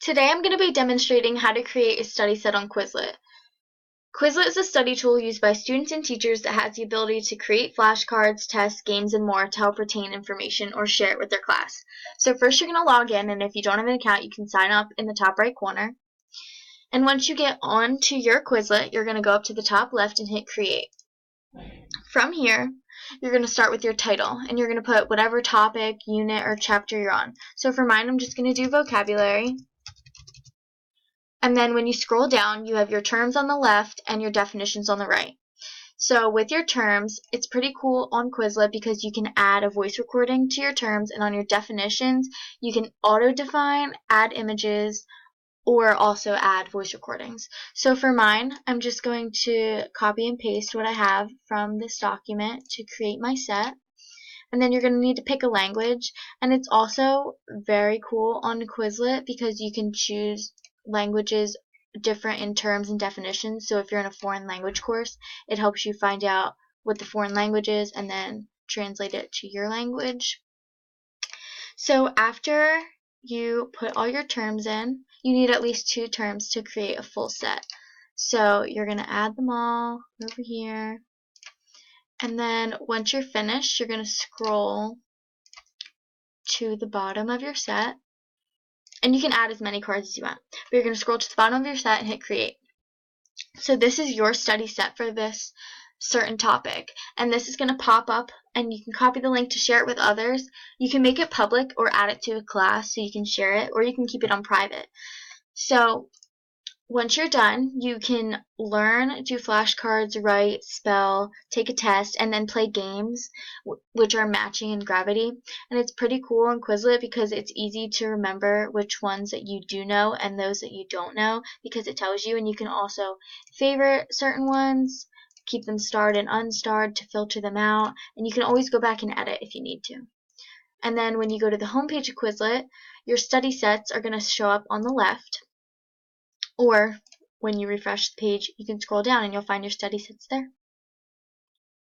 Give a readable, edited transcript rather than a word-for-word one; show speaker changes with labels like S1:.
S1: Today I'm going to be demonstrating how to create a study set on Quizlet. Quizlet is a study tool used by students and teachers that has the ability to create flashcards, tests, games, and more to help retain information or share it with their class. So first you're going to log in, and if you don't have an account, you can sign up in the top right corner. And once you get onto your Quizlet, you're going to go up to the top left and hit Create. From here, you're going to start with your title, and you're going to put whatever topic, unit, or chapter you're on. So for mine, I'm just going to do vocabulary. And then when you scroll down, you have your terms on the left and your definitions on the right. So with your terms, it's pretty cool on Quizlet because you can add a voice recording to your terms, and on your definitions, you can auto-define, add images, or also add voice recordings. So for mine, I'm just going to copy and paste what I have from this document to create my set. And then you're going to need to pick a language, and it's also very cool on Quizlet because you can choose languages different in terms and definitions. So if you're in a foreign language course, it helps you find out what the foreign language is and then translate it to your language. So after you put all your terms in, you need at least 2 terms to create a full set. So you're going to add them all over here. And then once you're finished, you're going to scroll to the bottom of your set. And you can add as many cards as you want. But you're going to scroll to the bottom of your set and hit Create. So this is your study set for this certain topic. And this is going to pop up, and you can copy the link to share it with others. You can make it public or add it to a class so you can share it, or you can keep it on private. So once you're done, you can learn, do flashcards, write, spell, take a test, and then play games, which are matching and gravity. And it's pretty cool on Quizlet because it's easy to remember which ones that you do know and those that you don't know, because it tells you. And you can also favorite certain ones, keep them starred and unstarred to filter them out, and you can always go back and edit if you need to. And then when you go to the homepage of Quizlet, your study sets are going to show up on the left. Or when you refresh the page, you can scroll down and you'll find your study sets there.